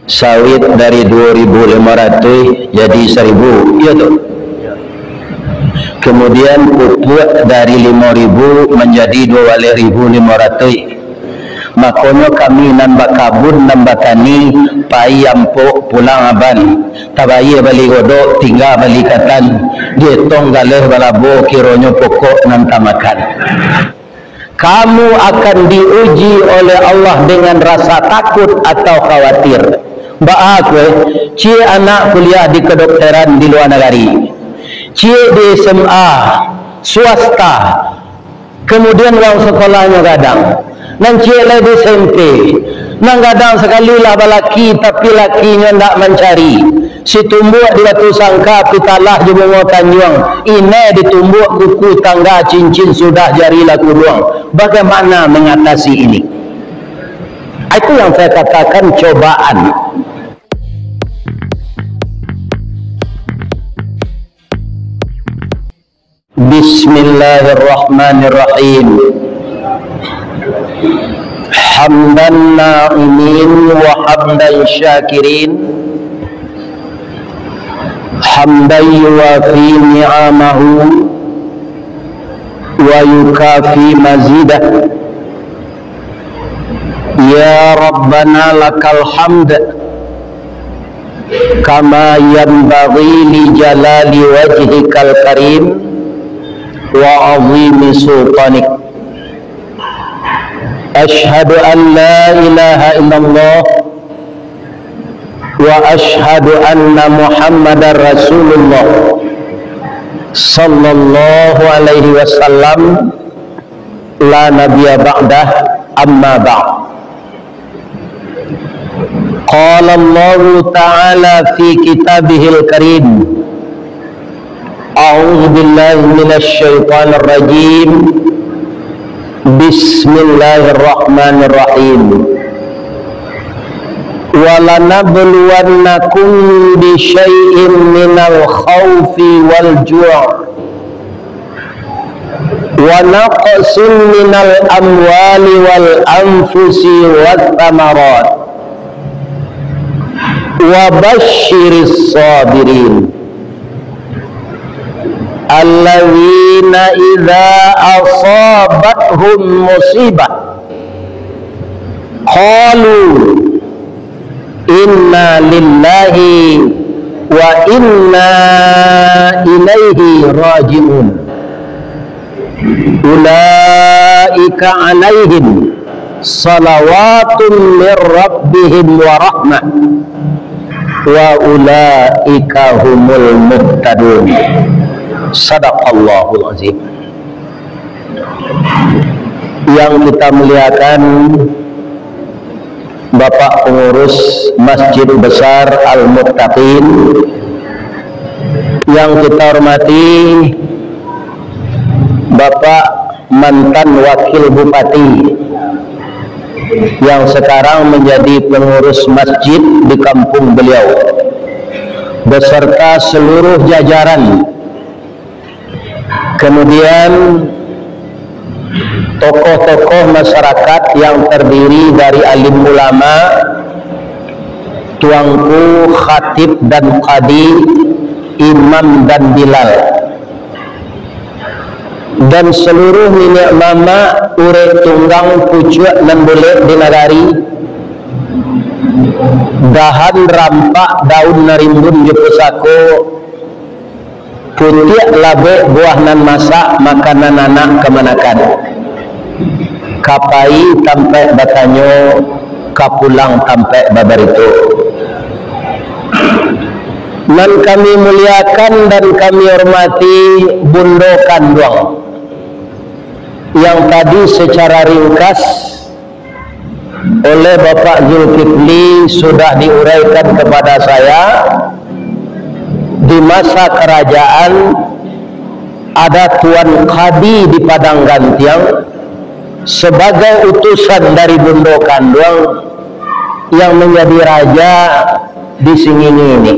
Sawit dari 2.500 jadi 1.000, iya tuh. Kemudian pupuk dari 5.000 menjadi 12.500. Makanya kami nambah kabun nambah tani pai ampuk pulang aban tabayi bali godok tinggal bali katan dietong galeh balabo kironyo pokok nanta makan. Kamu akan diuji oleh Allah dengan rasa takut atau khawatir. Mbak aku cie anak kuliah di kedokteran di luar negeri, cie di SMA swasta, kemudian uang sekolahnya gadang, dan cie di SMP, nang gadang sekali lah balaki tapi lakinya nak mencari. Si tumbuk di batu sangka pitalah di bunga tanjuang, ini ditumbuk kuku tangga cincin sudah jari laku doang. Bagaimana mengatasi ini? Itu yang saya katakan cobaan. Bismillahirrahmanirrahim. Hamdan na'imin wa hamdan syakirin, hamdan yuwafi ni'amahu wa yukafi mazidah. Ya Rabbana lakal hamd kama yanbaghi li jalali wajhikal karim wa azimi sultanik. Ashhadu an la ilaha illallah wa ashhadu anna Muhammadar Rasulullah sallallahu alaihi wasallam la nabiyya ba'dah, amma ba'd. Qala Allah ta'ala fi kitabihil karim, a'udzu billahi minasy syaithanir rajim, bismillahirrahmanirrahim. وَلَنَبْلُوَنَّكُمْ بِشَيْءٍ مِّنَ الْخَوْفِ وَالْجُوعِ وَنَقْصٍ مِّنَ الْأَمْوَالِ وَالْأَنفُسِ وَالثَّمَرَاتِ وَبَشِّرِ الصَّابِرِينَ الَّذِينَ إِذَا أَصَابَتْهُمْ مُصِيبَةٌ قَالُوا inna lillahi wa inna ilaihi raji'un. Ulaika alaihim salawatun min rabbihim wa rahmah wa ulaika humul muhtadun. Sadaqallahul azim. Yang kita muliakan Bapak pengurus Masjid Besar Al-Muttaqin, yang kita hormati Bapak mantan Wakil Bupati yang sekarang menjadi pengurus masjid di kampung beliau beserta seluruh jajaran, kemudian tokoh-tokoh masyarakat yang terdiri dari alim ulama, tuanku, khatib dan qadi, imam dan bilal, dan seluruh nenek mama urek tunggang pucuk dan boleh di nagari, dahan rampak daun narimbun di pusako, putih labe buah nan masak makanan anak kemanakan, kapai tampe batanyo kapulang tampe babarito. Dan kami muliakan dan kami hormati Bundo Kanduang yang tadi secara ringkas oleh Bapak Zulkifli sudah diuraikan kepada saya. Di masa kerajaan ada Tuan Qadi di Padang Gantiang sebagai utusan dari Bundo Kanduang yang menjadi raja di Singini ini.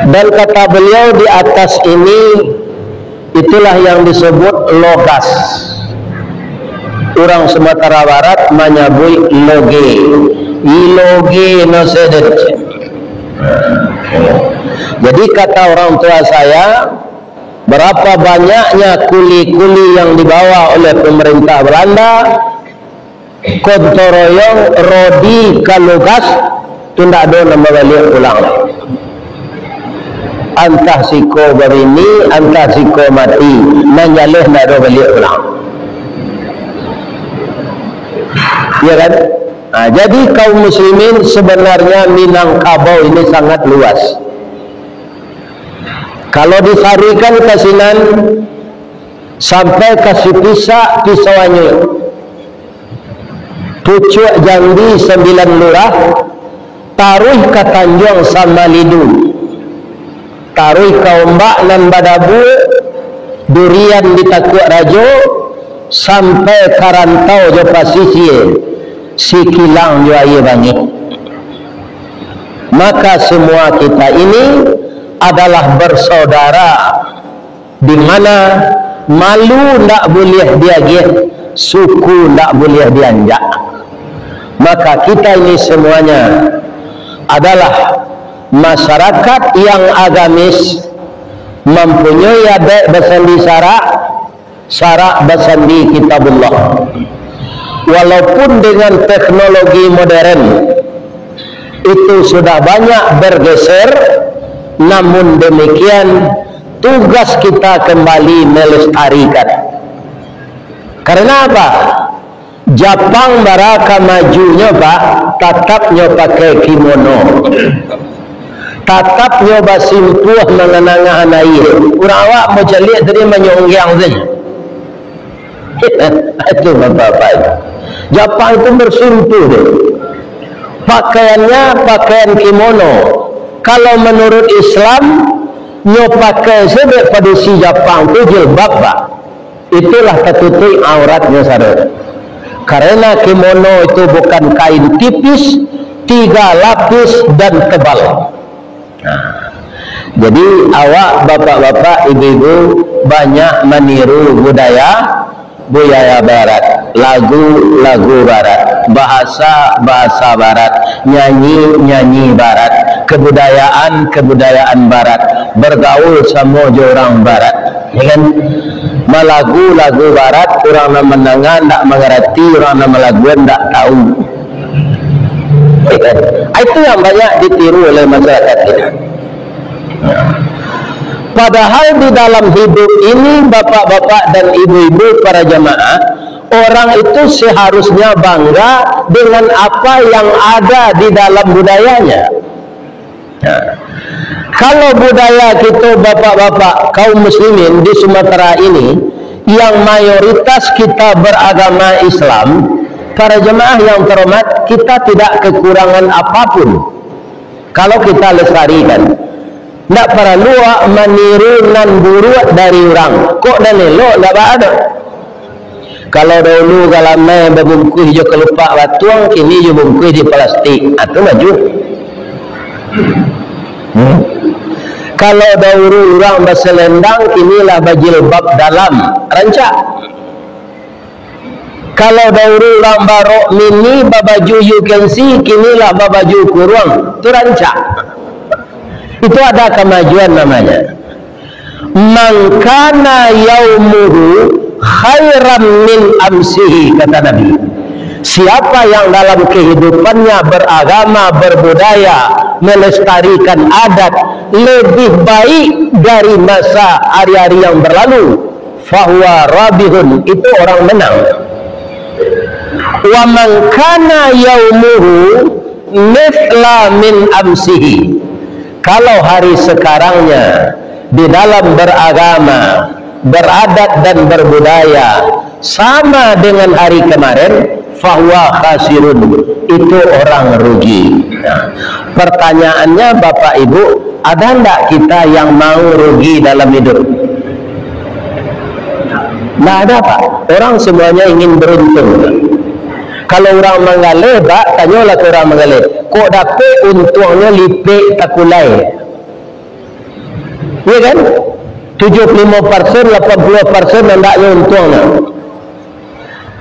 Dan kata beliau di atas ini, itulah yang disebut logas. Orang Sumatera Barat menyebut loge. ilogi no sedet. Jadi kata orang tua saya, berapa banyaknya kuli-kuli yang dibawa oleh pemerintah Belanda, kontoroyong rodi kalugas tundak do nama balik pulang. Antah siko berini, antah siko mati, menjalih nak do balik pulang. Ya kan? Nah, jadi kaum muslimin sebenarnya Minangkabau ini sangat luas. Kalau disarikan ke Sinan sampai ke Sipisa Pisauannya, Pucuk Jambi 9 lurah, taruh ke Tanjung Samalidu, taruh ke Ombak nan Badabu, Durian di Takuk Rajo, sampai Karantau jo Pasisir, Sikilang jo Aye Bangi. Maka semua kita ini adalah bersaudara, di mana malu tak boleh diagih, suku tak boleh dianjak. Maka kita ini semuanya adalah masyarakat yang agamis, mempunyai adat bersandi syarak bersandi kitabullah. Walaupun dengan teknologi modern itu sudah banyak bergeser, namun demikian tugas kita kembali melestarikan. Karena apa? Jepang baraka majunya Pak, tatapnya pakai kimono, tatapnya basimpuh mengenangah air. Orang awak mau jeliak tadi menyongyang saja. Itu bapak-bapak itu. Jepang itu bersimpuh deh. Pakaiannya pakaian kimono. Kalau menurut Islam, nyo pakai sebab pada si Jepang itu jilbab Pak. Itulah tertutup auratnya saudara. Karena kimono itu bukan kain tipis, 3 lapis dan tebal. Nah, jadi awak bapak-bapak, ibu-ibu banyak meniru budaya barat, lagu barat, bahasa barat, nyanyi barat, kebudayaan barat, bergaul sama orang barat, ya kan? Lagu barat, orang nak mendengar tak mengerti, orang nak melaguan tak tahu. Ya kan? Itu yang banyak ditiru oleh masyarakat kita. Padahal di dalam hidup ini bapak-bapak dan ibu-ibu para jamaah, orang itu seharusnya bangga dengan apa yang ada di dalam budayanya. Nah, kalau budaya kita bapak-bapak kaum muslimin di Sumatera ini yang mayoritas kita beragama Islam, para jemaah yang terhormat, kita tidak kekurangan apapun kalau kita lestarikan. Tak perlu meniru nan buruk dari orang. Kok dan elok tak ada. Kalau dahulu galamai berbungkus je kelupak batuang, kini je bungkus di plastik. Itu maju. Kalau dahulu orang berselendang, kinilah bajilbab dalam rancak. Kalau dahulu orang barok mini babaju you can see, kinilah babaju kurung. Itu rancak. Itu ada kemajuan namanya. Mangkana yaumuhu khairan min amsihi, kata Nabi. Siapa yang dalam kehidupannya beragama, berbudaya, melestarikan adat lebih baik dari masa hari-hari yang berlalu, fahuwa rabihun, itu orang menang. Wa man kana yaumuhu mithla min amsihi, kalau hari sekarangnya di dalam beragama, beradat dan berbudaya sama dengan hari kemarin, fahuwa khasirun, itu orang rugi. Nah, pertanyaannya Bapak Ibu, ada enggak kita yang mau rugi dalam hidup? Tidak ada Pak. Orang semuanya ingin beruntung. Kalau orang mengalih, Pak, tanyalah ke orang mengalih, kok dapat untungnya lipik takulai? Ya kan? 75%, 80% hendaknya untungnya.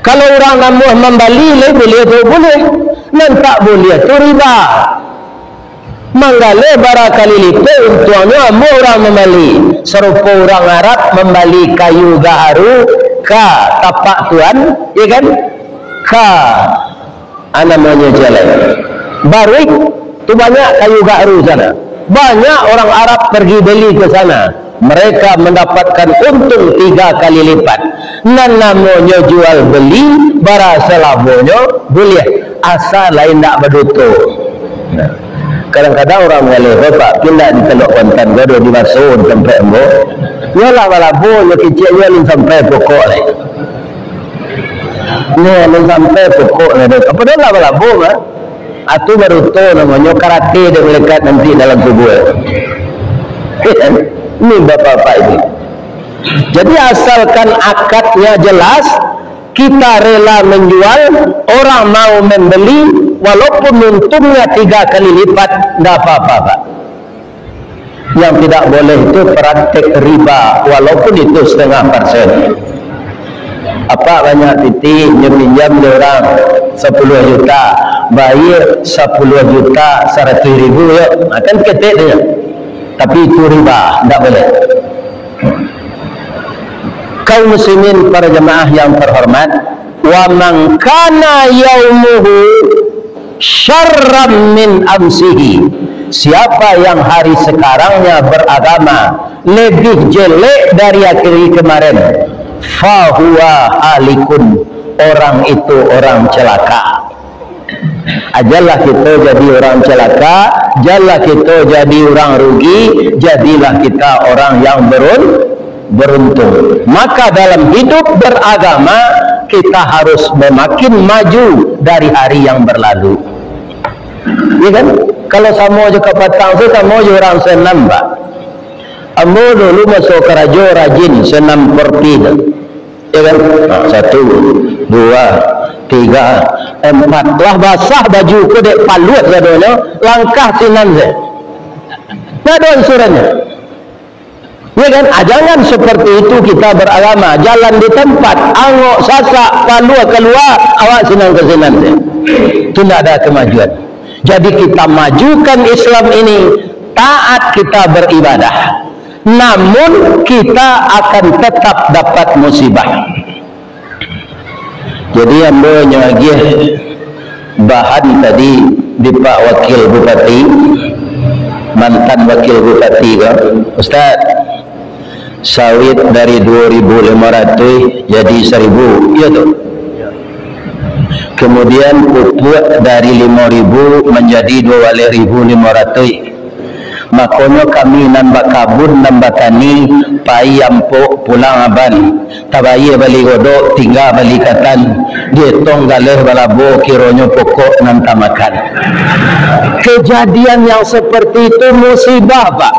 Kalau orang namuh membali boleh tu boleh, dan tak boleh tu riba. Manggale barakali lipat untuknya orang membali. Serupa orang Arab membali kayu gaharu ka tapak tuan, ya kan? Ka namanya jalan. Barik tu banyak kayu gaharu sana. Banyak orang Arab pergi beli ke sana. Mereka mendapatkan untung 3 kali lipat. Nan namanya jual beli, bara selabonyo boleh. Asal lain tak berdutu. Kadang-kadang orang mengalih, bapak pindah di Teluk Kuantan, gado di Masun sampai embo. Yalah walabu yang kecilnya ni sampai pokok ni. Ni sampai pokok ni. Apa dah lah walabu lah. Itu baru tu namanya karate dia melekat nanti dalam tubuh. Ini bapak-bapak ini. Jadi asalkan akadnya jelas, kita rela menjual, orang mau membeli, walaupun untungnya 3 kali lipat, tidak apa-apa, Pak. Yang tidak boleh itu praktek riba, walaupun itu 0,5%. Apa banyak titik pinjam dia orang 10 juta, bayar 10 juta 100.000 ya, akan ketik dia. Tapi itu riba, tidak boleh. Kaum muslimin para jemaah yang terhormat, wa man kana yaumuhu syarram min amsihi, siapa yang hari sekarangnya beragama lebih jelek dari hari kemarin, fahuwa halikun, orang itu orang celaka. Ajalah kita jadi orang celaka, jalah kita jadi orang rugi, jadilah kita orang yang beruntung. Maka dalam hidup beragama kita harus semakin maju dari hari yang berlalu. Ya kan? Kalau sama je ke Patang tu, sama je orang senam, Pak. Ambo dulu masuk ke rajo rajin senam porti tu. Ya kan? 1, 2, 3, 4. Lah basah baju ku dek paluat sadonya, langkah sinan saya. Nadon suratnya. Ya kan? Jangan seperti itu kita beragama. Jalan di tempat, angok, sasak, paluat keluar, awak sinan ke sinan saya. Itu tidak ada kemajuan. Jadi kita majukan Islam ini, taat kita beribadah. Namun kita akan tetap dapat musibah. Jadi yang banyak lagi bahan tadi di Pak Wakil Bupati, mantan Wakil Bupati kan, Ustaz, sawit dari 2.500 jadi 1.000, ya tu. Kemudian pupuk dari 5.000 menjadi 12.500. Makanya kami nambah kabun, nambah tani, pai yampuk pulang aban, tabayi bali godok, tinggal bali katan, dietong galeh balabo kironyo pokok nanti makan. Kejadian yang seperti itu musibah, Pak.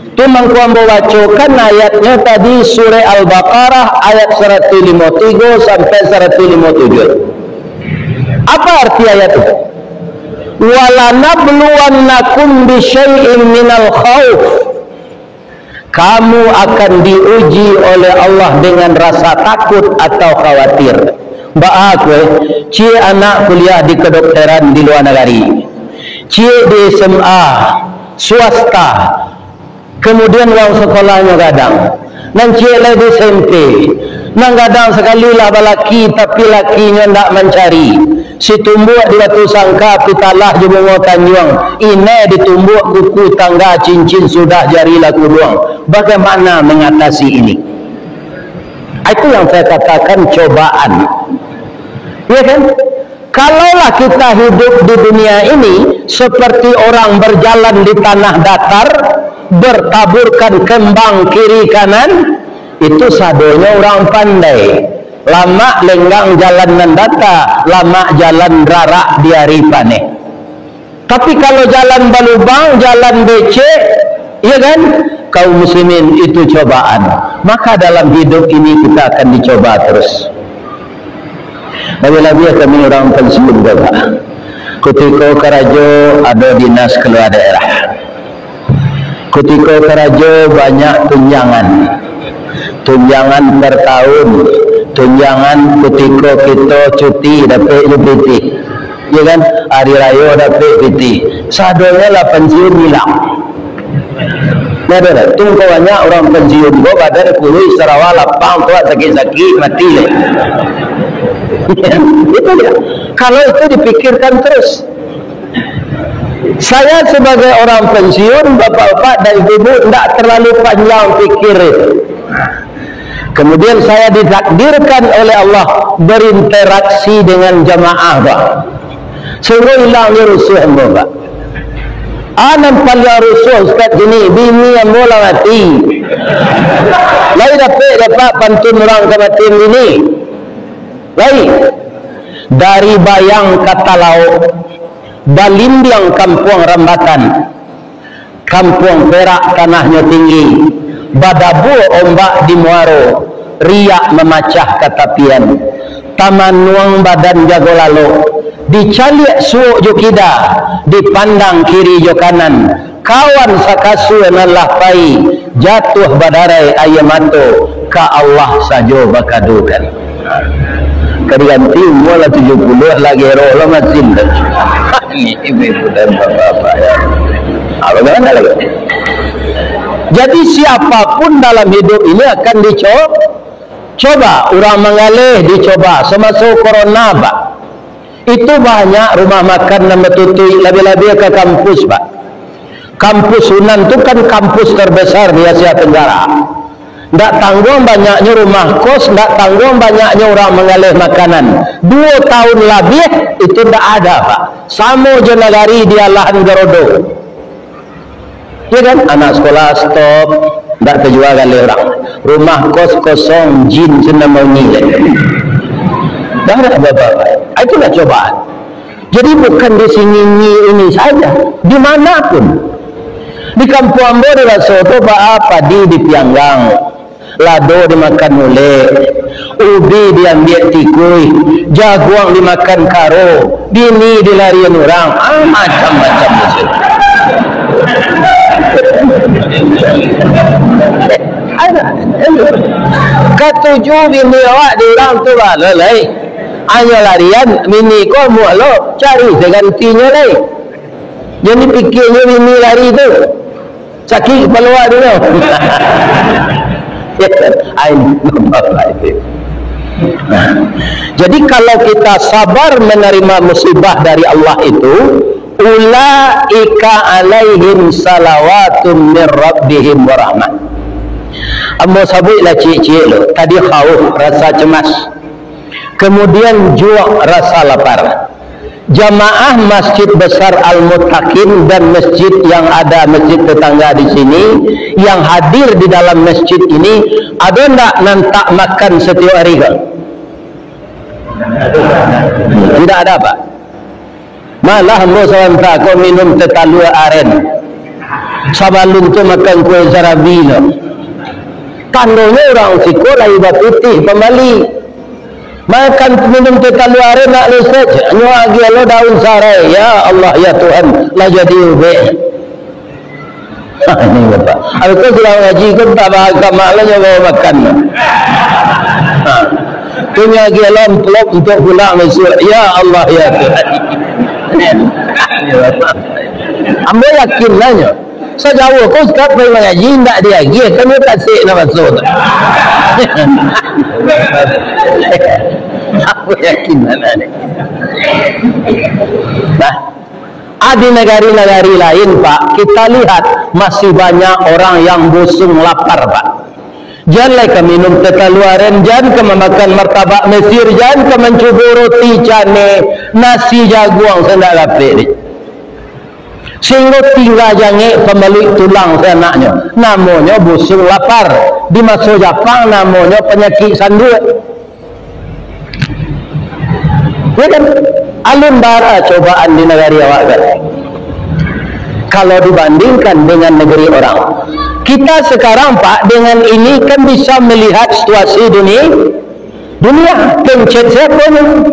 Itu mangkuambo bacokan ayatnya tadi surah Al-Baqarah ayat 153 sampai 157. Apa arti ayat itu? Walanabluwannakum bisyai'in minal khauf, kamu akan diuji oleh Allah dengan rasa takut atau khawatir. Aku cie anak kuliah di kedokteran di luar negeri, cie di SMA swasta, kemudian uang sekolahnya gadang, dan cie lagi SMP, nang gadang sekali lah balaki tapi lakinya tidak mencari. Si tumbuk di batu sangka pitalah jumbo tanjuang, ini ditumbuk kuku tangga cincin sudah jari laku doang. Bagaimana mengatasi ini? Itu yang saya katakan cobaan. Ya kan? Kalaulah kita hidup di dunia ini seperti orang berjalan di tanah datar, bertaburkan kembang kiri kanan, itu sadonya orang pandai. Lama lenggang jalan nandata, lama jalan rarak di hari paneh. Tapi kalau jalan balubang, jalan becek, ya kan? Kaum muslimin itu cobaan. Maka dalam hidup ini kita akan dicoba terus. Lagi-lagi kami orang pensiun juga. Ketika kerajo ada dinas keluar daerah. Ketika kerajo banyak tunjangan. Tunjangan per tahun, tunjangan ketika kita cuti dapat cuti, ya kan, hari raya dapat cuti, sadonya lah pensiun hilang. Ada tunggu banyak orang pensiun go badan kurus Sarawak lapang tua sakit-sakit mati le. Itu dia. Kalau itu dipikirkan terus. Saya sebagai orang pensiun, bapak-bapak dan ibu tidak terlalu panjang pikir itu. Kemudian saya ditakdirkan oleh Allah berinteraksi dengan jamaah, Pak. Sehingga hilangnya rusuh, Pak. Nampak rusuh Ustaz sini, bini yang mula mati. Lain dapat pantun orang kematian ini. Lain. Dari bayang kata lauk, Balimbiang kampung Rambatan, kampung Perak tanahnya tinggi, badabu ombak di Muaro, riak memacah katapian, taman nuang badan jago lalu, dicaliak suuk jo kida, dipandang kiri jo kanan, kawan sakasu nalah pai, jatuh badarai ayamato, ka Allah sajo bakadukan. Kadiganti umur 70 lagi roh lo masih ini ibu dan bapak ya. Bagaimana lagi? Jadi siapapun dalam hidup ini akan dicoba. Orang mengalih dicoba. Semasa corona, Pak. Itu banyak rumah makan yang bertutui lebih-lebih ke kampus, Pak. Kampus Sunan itu kan kampus terbesar di Asia Tenggara. Tak tanggung banyaknya rumah kos, tak tanggung banyaknya orang mengalih makanan. 2 tahun lebih itu tak ada, Pak. Sama je negari dia lahan Garodo. Ya kan? Anak sekolah stop, tak terjual kali orang. Rumah kos kosong, jin senang bunyi. Dah ada apa-apa. Itulah cobaan. Jadi bukan di sini ini saja, dimanapun. Di Kampung Ambo di Lasoto, Pak, padi dipianggang. Lado dimakan mule, ubi diambil tikui, jaguang dimakan karo, bini dilarian orang, macam-macam macam. Ketujuh bini awak di orang tu lalai, hanya larian bini kau mualo cari segantinya lagi. Jadi pikirnya bini lari tu sakit kepala awak dulu. Jadi kalau kita sabar menerima musibah dari Allah itu, ulaika alaihim salawatun min rabbihim wa rahmah. Ambo sabutlah cik-cik lo, tadi khauf, rasa cemas, kemudian ju' rasa lapar. Jamaah Masjid Besar Al-Muttaqin dan masjid yang ada masjid tetangga di sini yang hadir di dalam masjid ini, ada tak nantak makan setiap hari kan? Tidak ada, Pak. Malah musawanta kau minum tetalua aren, sabalun tu makan kue zarabino. Tandanya orang sekolah iba putih pembali. Makan minum tetalu are nak lesej nyuak lagi lo daun sarai, ya Allah ya Tuhan lah jadi ube. Ini Bapak, aku sudah ngaji kan tak bahagia maklanya mau makan. Punya lagi lo envelope untuk pulang besok, ya Allah ya Tuhan. Ambil yakin nanya. Sejauh kau sekat pergi mengaji tak dia lagi, kamu tak sik nak masuk. Aku yakin mana ni. Nah, di negara-negara lain, Pak, kita lihat masih banyak orang yang busung lapar, Pak. Jangan ke minum tetaluaren, jangan ke memakan martabak Mesir, jangan ke mencuba roti cane, nasi jaguang sendak lapik. Sehingga tinggal jangan pembalik tulang senaknya. Namanya busung lapar. Di masa Jepang namanya penyakit sanduk. Ya kan? Alun bara cobaan di negara awak kan. Kalau dibandingkan dengan negeri orang, kita sekarang, Pak, dengan ini kan bisa melihat situasi dunia pencet siapa ni?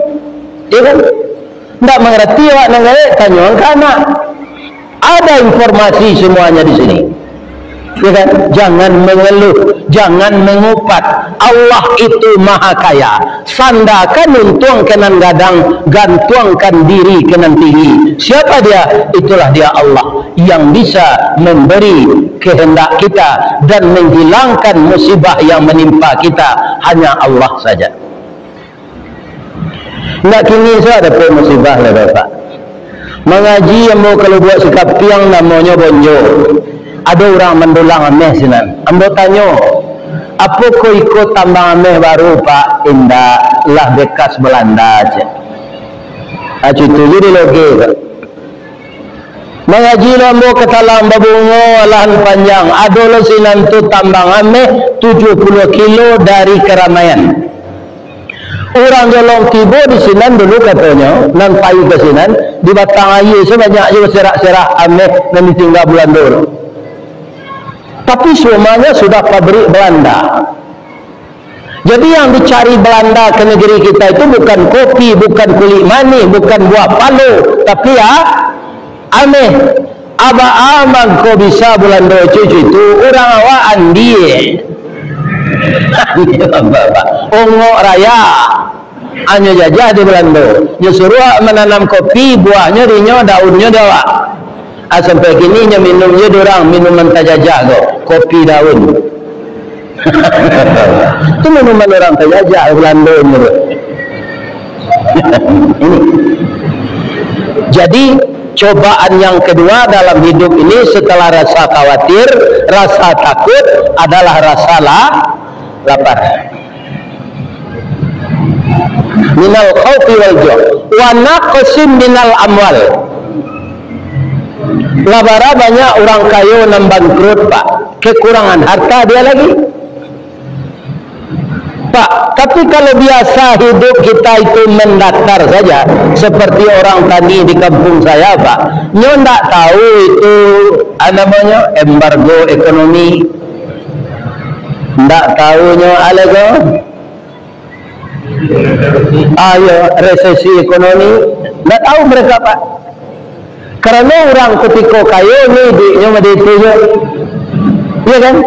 Ya kan? Tak mengerti awak negara, tanya ke anak. Ada informasi semuanya di sini. Ya kan? Jangan mengeluh, jangan mengupat. Allah itu maha kaya. Sandakan untung kenan gadang, gantungkan diri kenan tinggi. Siapa dia? Itulah dia Allah yang bisa memberi kehendak kita dan menghilangkan musibah yang menimpa kita. Hanya Allah saja. Nak kini saya ada pun musibah lah Bapak. Mengaji yang mau kalau buat sikap piang namanya bonjo. Ada orang mendulang ameh sinan. Ambo tanya, apa kau ikut tambang ameh baru Pak? Indah lah bekas Belanda aja. Acu itu jadi logi. Mengaji lambo ke talang babungo lahan panjang. Ada lo sinan tu tambang ameh 70 kilo dari keramaian. Orang jolong tiba di sinan dulu katanya, nan payu ke sinan di batang air sebanyak juga serak-serak ameh nan ditinggal bulan dulu. Tapi semuanya sudah pabrik Belanda. Jadi yang dicari Belanda ke negeri kita itu bukan kopi, bukan kulit mani, bukan buah palu, tapi ya ameh. Aba amang kau bisa Belanda cucu itu orang awak andi. Ongok raya. Hanya jajah di Belanda. Dia suruh menanam kopi, buahnya dinyo, daunnya dawa. Sampai kini nya minumnya dorang minuman tajajah kok, kopi daun. Itu minuman orang tajajah Belanda ini. Jadi cobaan yang kedua dalam hidup ini setelah rasa khawatir, rasa takut adalah rasa lapar. Minal khawfi wal ju' wa naqsim minal amwal. Labara banyak orang kaya yang bangkrut Pak, kekurangan harta dia lagi Pak. Tapi kalau biasa hidup kita itu mendatar saja, seperti orang tani di kampung saya Pak, nyo ndak tahu itu namanya embargo ekonomi, ndak tahu nyo alego ayo resesi ekonomi, ndak tahu mereka Pak. Karena orang ketika kaya ni duitnya itu ya kan,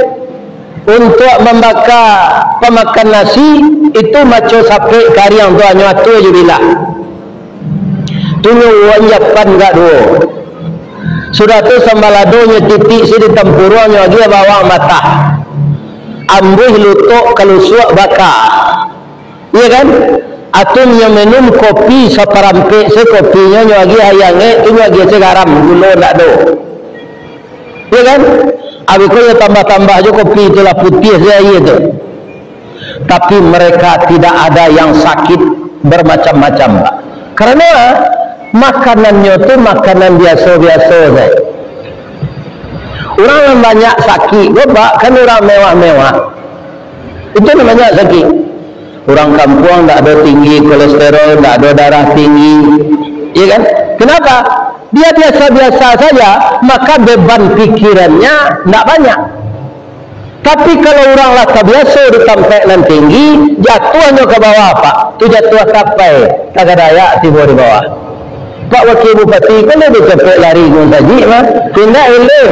untuk membakar pemakan nasi itu macam sampai kariang tuanya tu aja bila tunggu wanjapan gak dua sudah tu sambaladonya titik sini tempuruannya dia bawa mata ambuh lutuk kalau suak bakar ya kan. Atun yang minum kopi seperampe sekopinya nyagi hayangnya itu nyagi segaram gula tak do ya kan. Habis itu tambah-tambah aja kopi itulah putih saya itu. Tapi mereka tidak ada yang sakit bermacam-macam Pak. Karena makanannya itu makanan biasa-biasa saja. Orang yang banyak sakit Bapak kan orang mewah-mewah itu namanya sakit. Orang kampung tak ada tinggi kolesterol, tak ada darah tinggi, ya kan? Kenapa? Dia biasa-biasa saja, maka beban pikirannya tak banyak. Tapi kalau orang lata biasa ditampelan tinggi, jatuhnya ke bawah Pak. Itu jatuh kapai, tak ada daya tiba di bawah. Pak Wakil Bupati kan dia cepet lari gun saji mah, pindah hilang.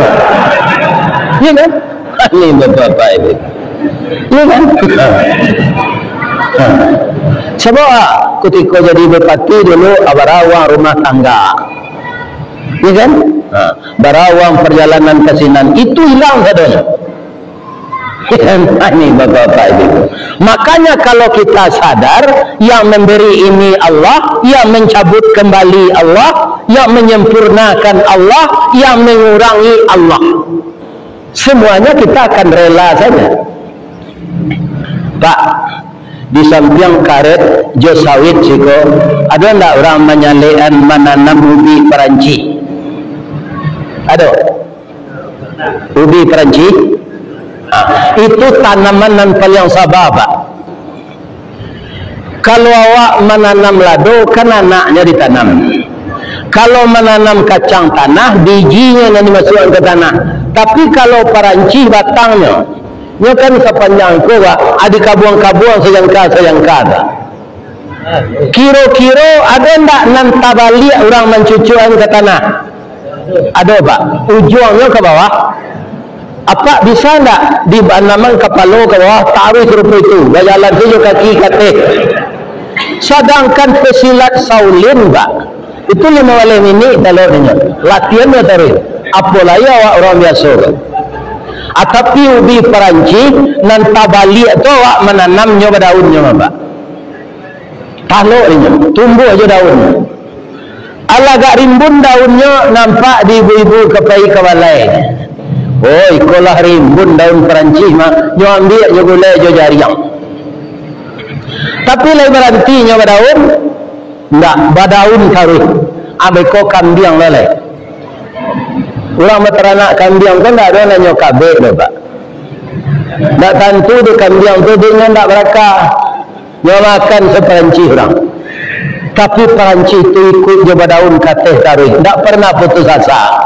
Ya kan? Ini bapak ini. Ya kan? Sebab ketika jadi bupati dulu barawang rumah tangga, ya kan? Barawang perjalanan kesinan itu hilang saja. Ini bapak-bapak itu. Makanya kalau kita sadar yang memberi ini Allah, yang mencabut kembali Allah, yang menyempurnakan Allah, yang mengurangi Allah, semuanya kita akan rela saja Pak. Di samping karet jo sawit siko ada ndak orang menyalean menanam ubi Peranci? Ada ubi Peranci? Itu tanaman yang paling sabar Pak. Kalau awak menanam lado kan anaknya ditanam. Kalau menanam kacang tanah bijinya yang dimasukkan ke tanah. Tapi kalau Peranci batangnya nya kan sepanjang ko ada kabuang-kabuang sayangka kiro-kiro ada ndak nan tabali orang mencucuan ke tanah? Ada Pak, ujungnya ke bawah Apa bisa enggak dibanamang kepala ke bawah taruh serupa itu berjalan tujuh kaki kate. Sedangkan pesilat Shaolin Pak, itu 5 menit dalurnya latihannya taruh apalagi awak orang biasa kan. Tapi ubi Perancis nan tabali itu awak menanamnya daunnya Pak, taluknya tumbuh aja daunnya. Ala gak rimbun daunnya nampak di ibu-ibu kepai kewalai. Oh, ikolah rimbun daun Perancis mah, nyo ambil nyo gulai nyo jariang. Tapi lain berhenti nyo badaun, enggak badaun taruh. Abeko kambing lele. Orang beteranak kambing kan enggak ada nyo kabe dah Pak. Enggak tentu di kambing tu dia enggak berakah. Nyo makan seperancis orang. Tapi Perancis itu ikut nyo badaun kateh taruh, enggak pernah putus asa.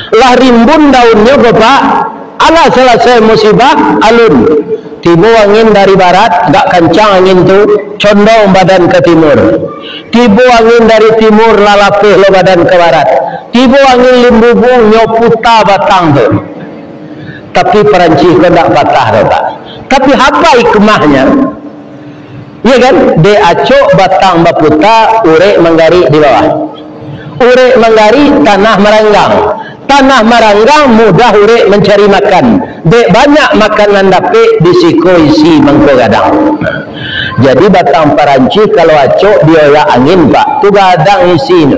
Lah rimbun daunnya Bapak, ala selesai musibah alun tiba angin dari barat, gak kencang angin tu condong badan ke timur. Tiba angin dari timur lalapih lo badan ke barat. Tiba angin limbubung nyoputa batang tu. Tapi Perancis kau tak patah Bapak. Tapi apa hikmahnya? Ya kan, de acok batang baputa, urek menggari di bawah. Urek menggari tanah meranggang. Tanah maranggang mudah urek mencari makan. Dek banyak makanan dapet disiko isi mangko gadang. Jadi batang Perancis kalau acok dioyak angin Pak, tu gadang isi.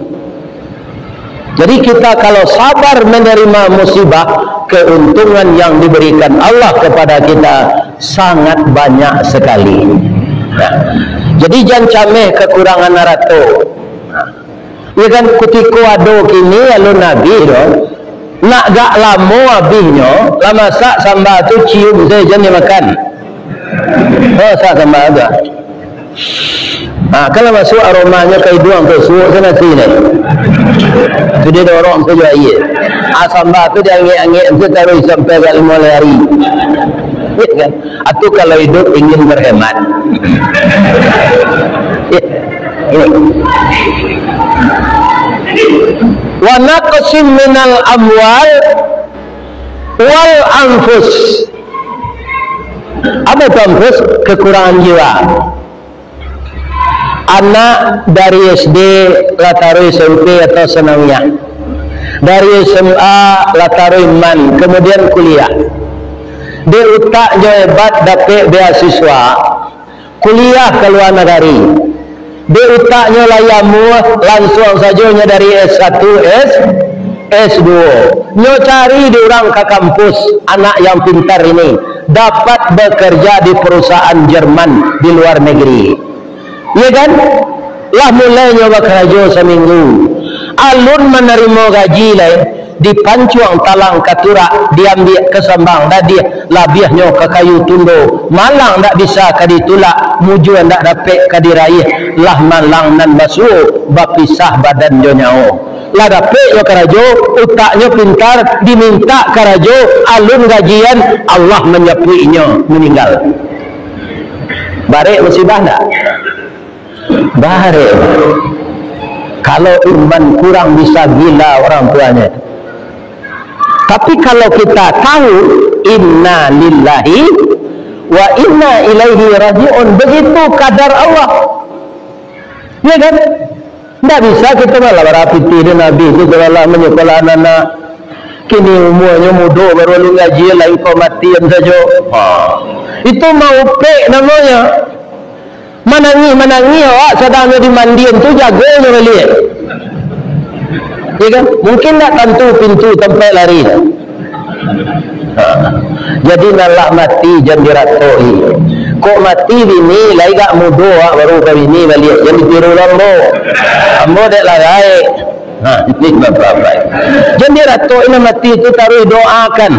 Jadi kita kalau sabar menerima musibah, keuntungan yang diberikan Allah kepada kita sangat banyak sekali. Nah, jadi jangan cameh kekurangan narato. Ya kan kutiko ado kini lalu Nabi dong. Nak gak lama habisnya, lama sak sambal tu cium saja jangan dimakan. Oh sak sambal agak. Nah, kalau masuk aromanya ke hidung tu suuk sana sini. Tu dia dorong saja iya. Sambal tu dia angin-angin tu taruh sampai ke 5 hari. Ya kan? Atau kalau hidup ingin berhemat. Ya. Wa naqsim minal amwal wal anfus. Apa itu anfus? Kekurangan jiwa. Anak dari SD lataru SMP atau sanawiyah, dari SMA lataru iman, kemudian kuliah. Dia utaknya hebat dapat beasiswa, kuliah ke luar negeri. Dia utaknya layamu langsung saja dari S1 S2. Nyo cari di orang ke kampus, anak yang pintar ini dapat bekerja di perusahaan Jerman di luar negeri. Ya kan? Lah mulainya bekerja seminggu. Alun menerima gaji lain dipancuang talang katura diambil kesambang dah dia labiahnya ke kayu tundo malang tak bisa kaditulak muju tak dapat kadiraih lah malang nan basuh bapisah badan jo nyao lah dapat yo karajo utaknya pintar diminta karajo alun gajian Allah menyapuinya meninggal. Barek musibah tak? Barek. Kalau iman kurang bisa gila orang tuanya. Tapi kalau kita tahu inna lillahi wa inna ilaihi raji'un, begitu kadar Allah. Ya kan? Tidak bisa kita malah berapiti di Nabi itu kalau menyekolah anak-anak. Kini umurnya muda baru lu ngaji lain kau matian saja. Itu mau pek namanya. Menangi awak sedang di mandian tu jaganya balik. Ya kan? Mungkin tak tentu pintu tempat lari. Jadi nalak mati jangan diratoi. Kok mati bini lagi gak muda baru ke bini balik. Jangan ditiru lambo. Lambo dek lagai. Ini bapak-bapak. Jangan diratoi nak mati itu taruh doakan.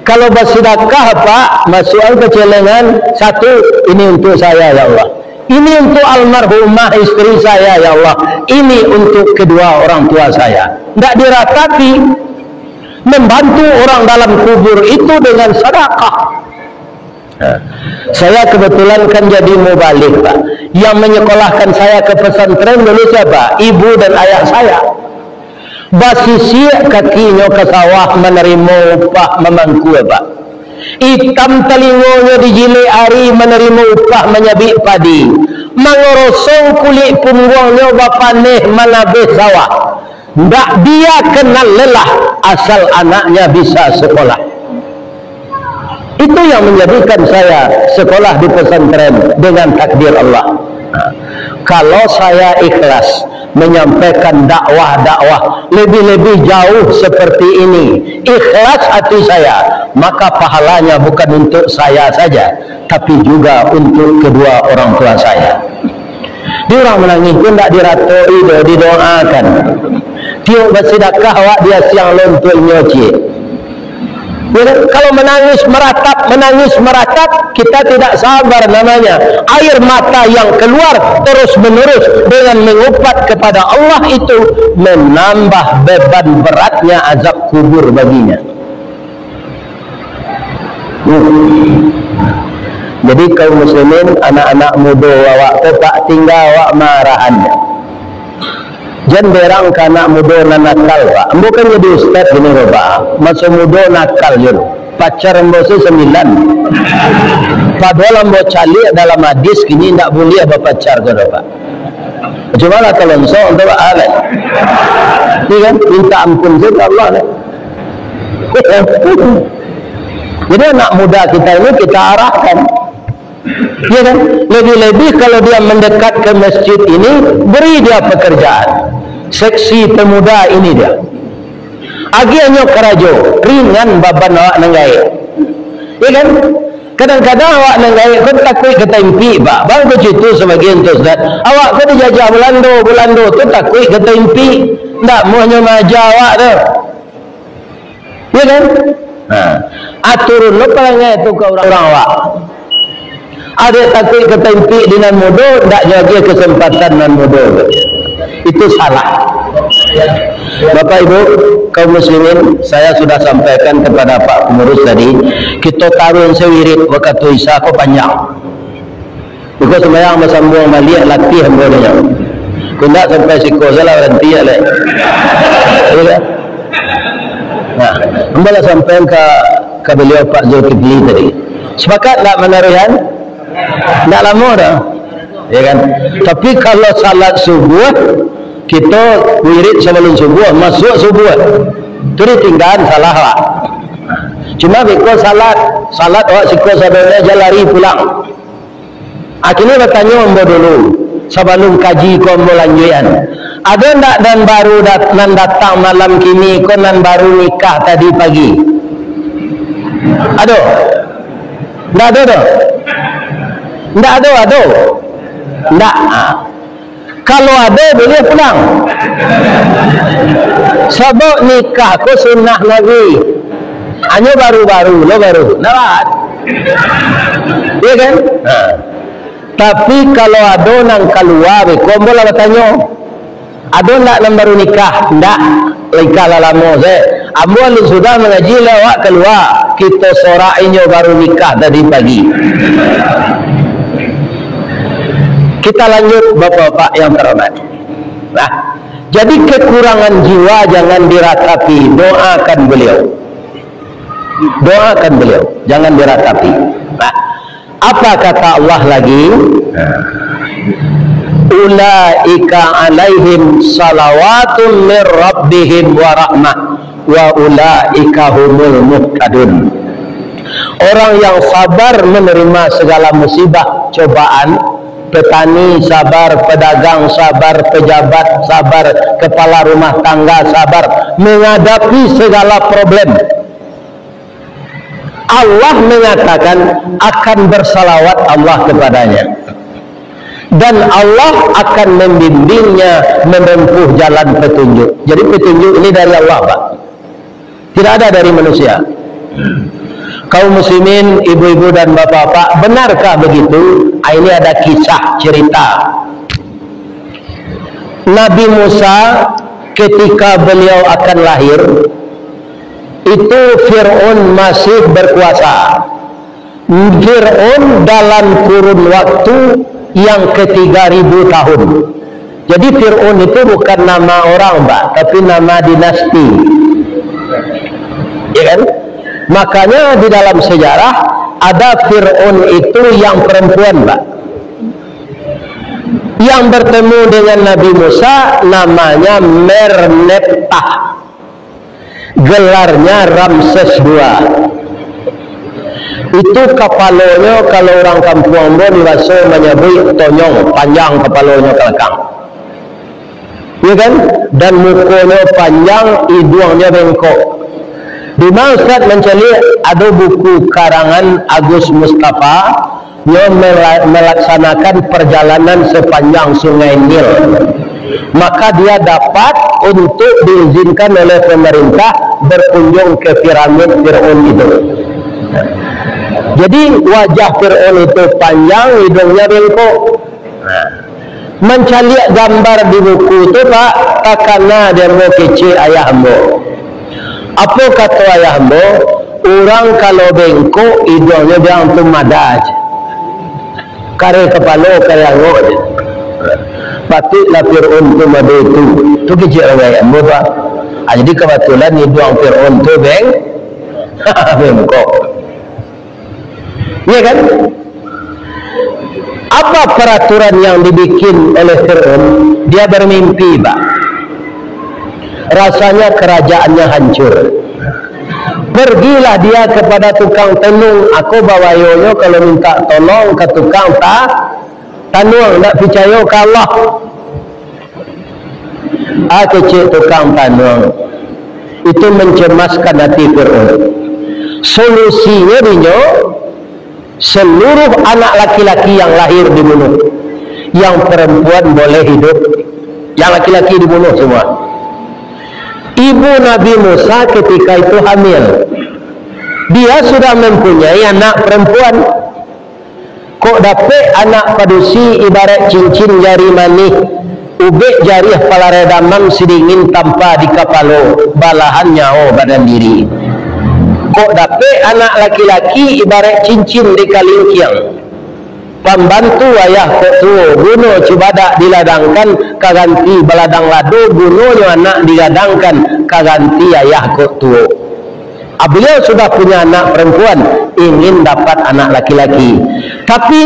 Kalau bersedekah Pak, masukkan ke celengan satu, ini untuk saya ya Allah. Ini untuk almarhumah istri saya ya Allah. Ini untuk kedua orang tua saya. Tidak diratapi. Membantu orang dalam kubur itu dengan sedekah. Saya kebetulan kan jadi mubalik Pak. Yang menyekolahkan saya ke pesantren dulu siapa? Ibu dan ayah saya. basisi kakinya ke sawah menerima upah memangku pak. Hitam telingonya dijilai hari menerima upah menyabik padi. Mengorosong kulit punggungnya bapaneh menabih sawah. Ndak dia kenal lelah asal anaknya bisa sekolah. Itu yang menjadikan saya sekolah di pesantren dengan takdir Allah. Kalau saya ikhlas menyampaikan dakwah-dakwah lebih-lebih jauh seperti ini, ikhlas hati saya, maka pahalanya bukan untuk saya saja, tapi juga untuk kedua orang tua saya. Dia orang menangis pun tak diratoi, didoakan. Tiuk bersedekah awak dia siang lontuk nyoci. Ya, kalau menangis meratap, kita tidak sabar namanya. Air mata yang keluar terus menerus dengan mengupat kepada Allah itu menambah beban beratnya azab kubur baginya. Jadi kaum muslimin, anak-anak muda awak tak tinggal awak marahannya. Jangan berang ke anak muda nakal pak. Bukan jadi ustaz gini pak. Masa muda nakal je. Pacar mbosu 9. Padahal mbo calik dalam hadis kini tak boleh berpacar ke pak. Cuma lah kalau so untuk alai. Ini kan minta ampun saja Allah ni. Jadi anak muda kita ini kita arahkan. Ya kan? Lebih-lebih kalau dia mendekat ke masjid ini, beri dia pekerjaan. Seksi pemuda ini dia. Agiannya kerajo, ringan baban awak nenggai. Ya kan? Kadang-kadang awak nenggai kan takut ketempi, pak. Bang begitu sebagian tu Ustaz. Awak kan dijajah Belanda tu takut ketempi. Tak maunya maja awak tu. Ya kan? Aturun lo paling itu ke orang-orang awak. Ada takut ketempi dengan mudah, tak jaga kesempatan dengan mudah. Itu salah. Bapak Ibu kaum muslimin, saya sudah sampaikan kepada Pak Pengurus tadi, kita taruh sewirit waktu Isa kau panjang. Because semayang bersambung balik latih hambanya. Kena sampai siko salah berhenti lah. Nah, kembali sampai ke beliau Pak Zulkifli tadi. Sepakat tak menaruhan? Tak lama dah, ya kan? Tapi kalau salat subuh, kita wirid sebelum subuh, masuk subuh, itu ditinggalkan salah lah. Cuma bila salat awak siko saudara je lari pulang. Akhirnya bertanya ombo dulu, sebelum kaji kau lanjutan. Ada tak dan baru datang malam kini, kau nan baru nikah tadi pagi? Aduh, tak ada dah. Tak ada. Tak. Kalau ada boleh pulang. Sebab nikah ku sunnah Nabi. Hanya baru-baru, lo baru. Nampak? Iya kan? Tapi kalau ada nang keluar, kau boleh bertanya. Ada tak nang baru nikah? Tak. Nikah lah lama saya. Ambil sudah mengaji lewat keluar. Kita soraknya baru nikah tadi pagi. Kita lanjut bapak-bapak yang terhormat. Nah, jadi kekurangan jiwa jangan diratapi, doakan beliau. Doakan beliau, jangan diratapi. Nah, apa kata Allah lagi? Ulaika alaihim salawatun mir rabbihim wa rahmah wa ulaika humul muhtadun. Orang yang sabar menerima segala musibah, cobaan, petani sabar, pedagang sabar, pejabat sabar, kepala rumah tangga sabar menghadapi segala problem. Allah mengatakan akan bersalawat Allah kepadanya dan Allah akan membimbingnya menempuh jalan petunjuk. Jadi petunjuk ini dari Allah, Pak. Tidak ada dari manusia. Kaum muslimin, ibu-ibu dan bapak-bapak, benarkah begitu? Ini ada kisah cerita Nabi Musa ketika beliau akan lahir, itu Fir'aun masih berkuasa. Fir'aun dalam kurun waktu yang ke-3000 tahun. Jadi Fir'aun itu bukan nama orang, Mbak, tapi nama dinasti. Ya kan? Makanya di dalam sejarah ada Fir'aun itu yang perempuan, Mbak, yang bertemu dengan Nabi Musa, namanya Merneptah, gelarnya Ramses II. Itu kepalanya kalau orang kampung Ambo biasa menyebut tonyong, panjang kepalanya kelakang, ya kan? Dan mukanya panjang, hidungnya bengkok. Di mana Ustaz mencari ada buku karangan Agus Mustafa yang melaksanakan perjalanan sepanjang Sungai Nil. Maka dia dapat untuk diizinkan oleh pemerintah berkunjung ke piramid Fir'aun itu. Jadi wajah Fir'aun itu panjang, hidungnya bengkok. Mencari gambar di buku itu, Pak, takana dia mau kece ayah ambo. Apa kata ayah ambo? Orang kalau bengkok, hidungnya dia untuk madaj. Kare kepala kare angok je. Patutlah Fir'aun tu madu itu kece ayah ambo, Pak. Jadi kebetulan hidung Fir'aun tu bengkok. Ya kan? Apa peraturan yang dibikin oleh Fir'aun? Dia bermimpi, Pak. Rasanya kerajaannya hancur. Pergilah dia kepada tukang tenung. Aku bawa yoyo kalau minta tolong ke tukang tanung, tak percaya ke Allah. Kecil tukang tanung. Itu mencemaskan hati Fir'aun. Solusinya dinyo, seluruh anak laki-laki yang lahir dibunuh, yang perempuan boleh hidup, yang laki-laki dibunuh semua. Ibu Nabi Musa ketika itu hamil, dia sudah mempunyai anak perempuan. Kok dapat anak padusi ibarat cincin jari manih, ubek jari palaredamam sedingin tanpa di kapalo, balahan nyawa badan diri. Kok dapat anak laki-laki ibarat cincin di kalingkiang, pembantu ayah kok tuo, bunuh cibadak diladangkan, kaganti baladang ladu, bunuhnya anak diladangkan, kaganti ayah kok tuo. Beliau sudah punya anak perempuan, ingin dapat anak laki-laki. Tapi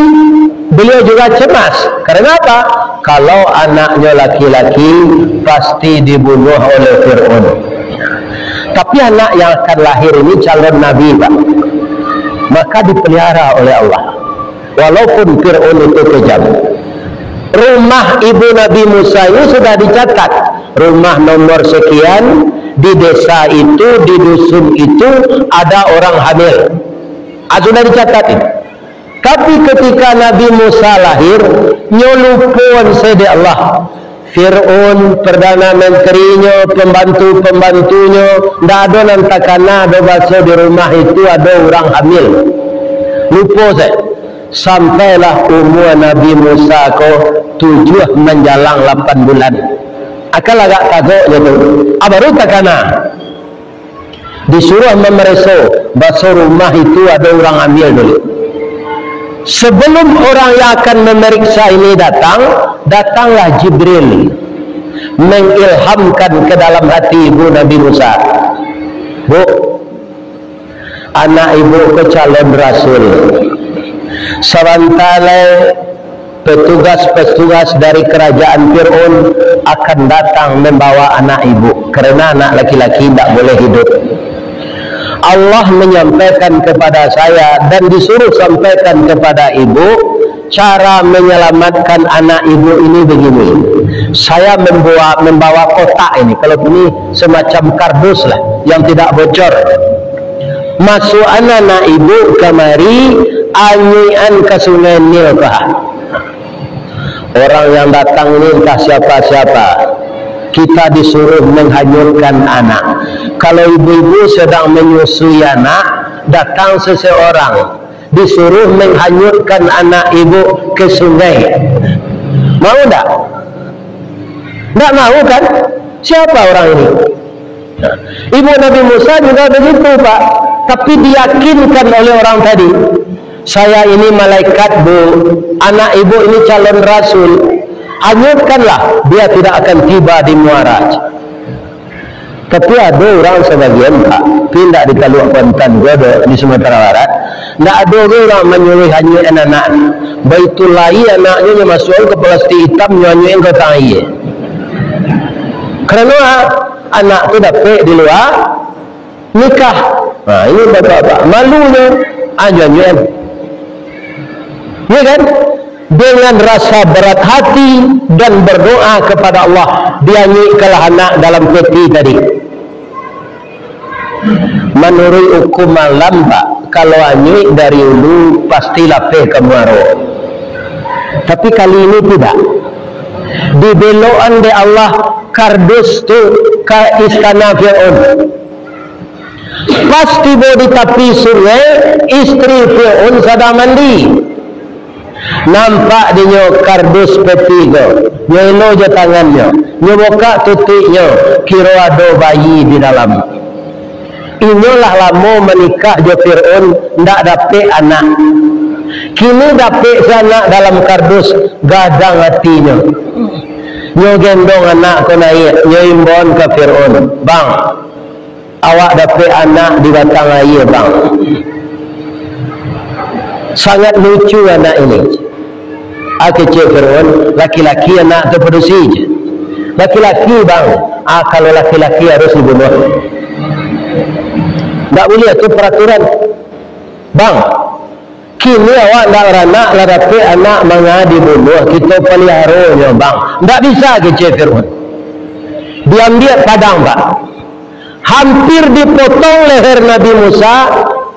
beliau juga cemas. Karena apa? Kalau anaknya laki-laki, pasti dibunuh oleh Fir'aun. Tapi anak yang akan lahir ini calon Nabi, Pak. Maka dipelihara oleh Allah. Walaupun Fir'aun itu kejam. Rumah ibu Nabi Musa ini sudah dicatat. Rumah nomor sekian, di desa itu, di dusun itu ada orang hamil. Sudah dicatat itu. Tapi ketika Nabi Musa lahir, nyolupun sede Allah. Fir'aun, Perdana Menterinya, pembantu-pembantunya, tidak ada nantakana ada bahasa di rumah itu ada orang hamil. Lupa saya. Sampailah umur Nabi Musa ko 7 menjalang 8 bulan. Akal agak kagok gitu. Baru takana disuruh memeriksa bahasa rumah itu ada orang hamil dulu. Sebelum orang yang akan memeriksa ini datanglah Jibril mengilhamkan ke dalam hati ibu Nabi Musa. Bu, anak ibu ke calon rasul. Sementara petugas-petugas dari kerajaan Fir'aun akan datang membawa anak ibu, karena anak laki-laki tidak boleh hidup. Allah menyampaikan kepada saya dan disuruh sampaikan kepada ibu cara menyelamatkan anak ibu ini begini. Saya membawa kotak ini, kalau ini semacam kardus lah yang tidak bocor. Masuk anak ibu kemari, anyian ke Sungai Nil kah. Orang yang datang ini entah siapa-siapa. Kita disuruh menghanyutkan anak. Kalau ibu-ibu sedang menyusui anak, datang seseorang disuruh menghanyutkan anak ibu ke sungai. Mau tak? Tak mau kan? Siapa orang ini? Ibu Nabi Musa juga begitu, Pak. Tapi diyakinkan oleh orang tadi. Saya ini malaikat, Bu. Anak ibu ini calon rasul. hanyutkanlah, dia tidak akan tiba di Muaraj. Tapi ada orang sebagian tak pindah di Teluk Kuantan ada di Sumatera Barat, tidak ada orang menyuruh hanyut anak Baitullahi, anaknya masuk ke plastik hitam nyanyuin ke tangan. Kerana anak tu dapat di luar nikah. Ini bapak-bapak malunya nyanyuin. Ya kan? Dengan rasa berat hati dan berdoa kepada Allah, dia nyikalah anak dalam peti tadi. Menurut hukuman lamba, kalau anyik dari ulu pasti lapeh ke muaro. Tapi kali ini tidak. Dibelokan di Allah kardus tu ke istana Fir'aun. Pas tiba di tepi sungai, isteri Fir'aun sedang mandi. Nampak dia kardus peti ke, nyelo je tangannya, nyebuka tutiknya, kira ada bayi di dalam. Inilah lama menikah je Fir'aun, ndak dapat anak. Kini dapat anak dalam kardus, gadang hatinya. Nyo gendong anak ko naik, nyo imbon ke Fir'aun, bang, awak dapat anak di batang air bang. Sangat lucu anak ini. Kecil Fir'aun, laki-laki anak tu produksi je. Laki-laki bang, kalau laki-laki harus dibunuh. Tak boleh, itu peraturan. Bang, kini awak nak beranak, lah dapat anak manga dibunuh, kita peliharanya bang. Tak bisa kecil Fir'aun. Diambil padang pak. Hampir dipotong leher Nabi Musa,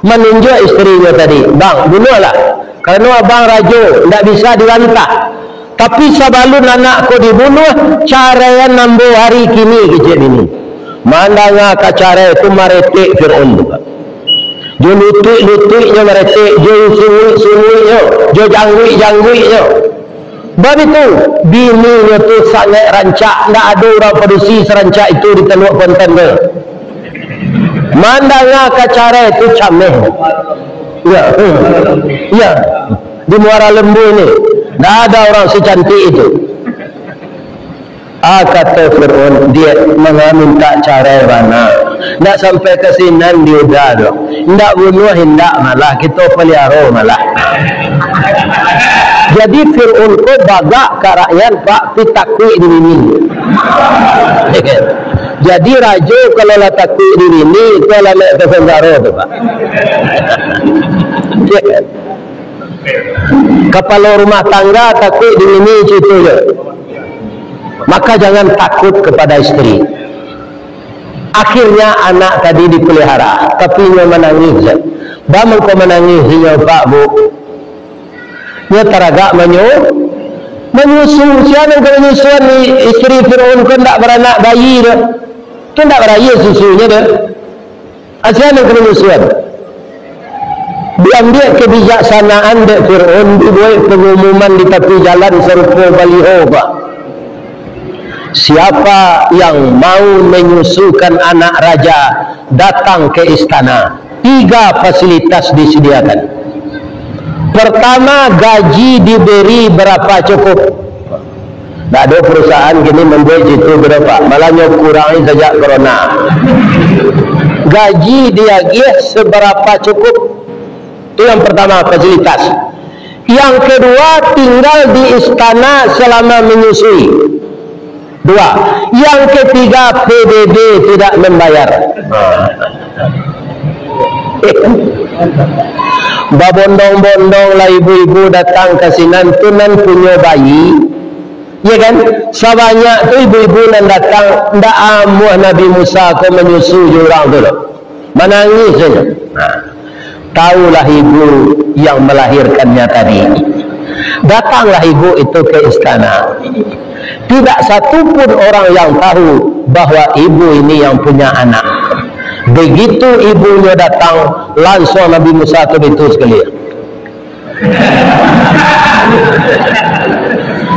menunjuk istrinya tadi. Bang, bunuhlah. Kerana abang rajo, tidak bisa dilantah. Tapi sebelum anakku dibunuh, cara yang nambah hari kini kecil ini. Mandangnya ke cara itu meretik Fir'aun juga. Jo lutut-lututnya meretik, jo sungguh-sungguhnya, jo janggui-jangguinya. Sebab itu, bininya tu sangat rancak. Tidak ada orang produksi serancak itu di Teluk Kuantan ke. Mandangnya ke cara itu cameh. Ya, ya, di Muara Lembu ini tidak ada orang secantik itu. Kata Fir'aun, dia minta cara mana? Tidak sampai ke sinan dia dah dong. Tidak bunuh, tidak malah kita pelihara malah. Jadi Fir'aun ko bagak ke rakyat pak pitakui di sini. Jadi raja kalau lah takui di sini itu lah nak ke penjara tu pak. Kepala rumah tangga takut di ini situ je. Maka jangan takut kepada istri. Akhirnya anak tadi dipelihara, tapi dia menangis. Bang kau menangis dia pak bu. Dia teragak menyusu. Siapa yang menyusuan istri Fir'aun kan tak beranak bayi dia. Kan tak beraya susunya dia. Siapa yang menyusuan? Diambil kebijaksanaan dek Fir'aun, dibuat pengumuman di tepi jalan serupa baliho pak. Siapa yang mau menyusukan anak raja datang ke istana, 3 fasilitas disediakan. Pertama, gaji diberi berapa cukup. Tak ada perusahaan kini membuat itu berapa, malahnya kurangi sejak corona. Gaji dia seberapa cukup. Itu yang pertama, fasilitas. Yang kedua, tinggal di istana selama menyusui. 2. Yang ketiga, PBB tidak membayar. Babondong-bondong lah ibu-ibu datang ke sinan tunan punya bayi. Ya kan? Sebanyak tu ibu-ibu yang datang, ndak amuh Nabi Musa kau menyusu orang tu. Menangis saja. Tahulah ibu yang melahirkannya tadi. Datanglah ibu itu ke istana. Tidak satu pun orang yang tahu bahwa ibu ini yang punya anak. Begitu ibunya datang, langsung Nabi Musa itu betul sekali.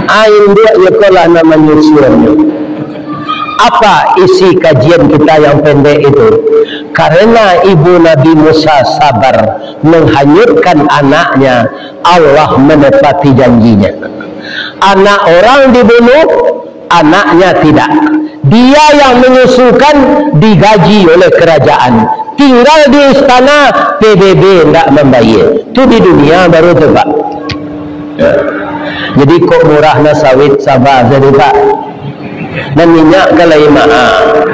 Ain dia yakolah nama nyusuannya. Apa isi kajian kita yang pendek itu? Karena ibu Nabi Musa sabar menghanyutkan anaknya, Allah menepati janjinya. anak orang dibunuh, anaknya tidak. Dia yang menyusukan digaji oleh kerajaan, tinggal di istana, PBB tidak membayar. Itu di dunia baru tu Pak. Jadi kok murahnya sawit Sabah jadi Pak, dan minyak kalau mahal.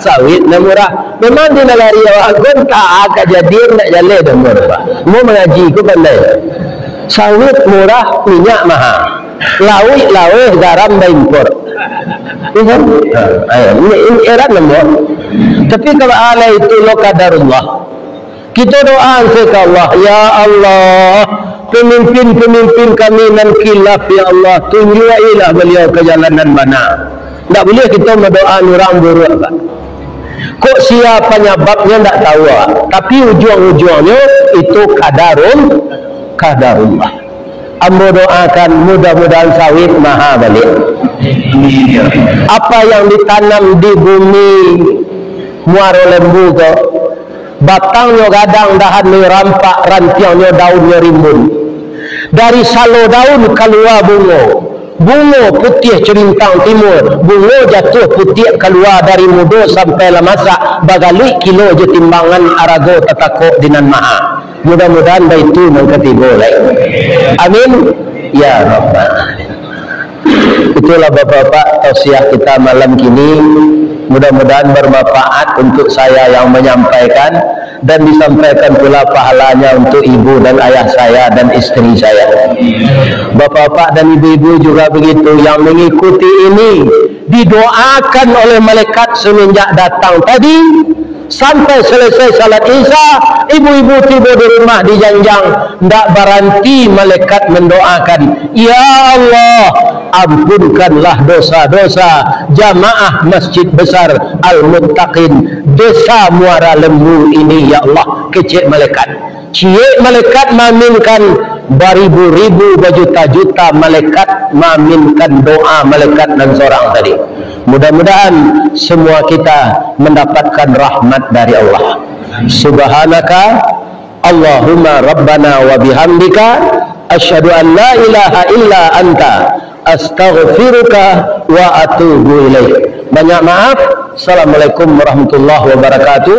Sawit na murah. Memang di nalari awak tak akan jadi nak jalan dah murah Pak. Mau mengaji ku pandai. Sawit murah, minyak mahal. Lawih garam impor. Ini erat nombor. Tapi kalau Allah itu lo qadarullah. Kita doa ke Allah, ya Allah, pemimpin-pemimpin kami nan khilaf ya Allah, tunjukilah beliau ke jalanan mana. Tak boleh kita berdoa orang buruk Pak. Kok siapa penyebabnya tak tahu, tapi ujung-ujungnya itu qadarullah. Ambo doakan mudah-mudahan sawit mahal balik. Apa yang ditanam di bumi muaro lembu ke, batangnya gadang dahan rampak, rantiangnya daunnya rimbun. Dari salo daun keluar bunga putih cerintang timur, bunga jatuh putih keluar dari muda sampai lamasak, bagali kilo je timbangan arago tatakok dinan maha. Mudah-mudahan itu mengketibo lain. Amin ya rabbal alamin. Itulah Bapak-bapak tausiah kita malam kini. Mudah-mudahan bermanfaat untuk saya yang menyampaikan, dan disampaikan pula pahalanya untuk ibu dan ayah saya dan istri saya. Bapak-bapak dan ibu-ibu juga begitu, yang mengikuti ini didoakan oleh malaikat semenjak datang tadi sampai selesai salat Isya. Ibu-ibu tiba di rumah dijanjang, tidak berhenti malaikat mendoakan, ya Allah, ampunkanlah dosa-dosa jamaah Masjid Besar Al-Muttaqin Desa Muara Lembu ini ya Allah. Kecil malaikat, ciek malaikat maminkan, beribu-ribu berjuta-juta malaikat maminkan doa malaikat dan seorang tadi. Mudah-mudahan semua kita mendapatkan rahmat dari Allah. Subhanaka Allahumma rabbana wa bihamdika asyhadu an la ilaha illa anta astaghfiruka wa atubu ilaik. Banyak maaf. Assalamualaikum warahmatullahi wabarakatuh.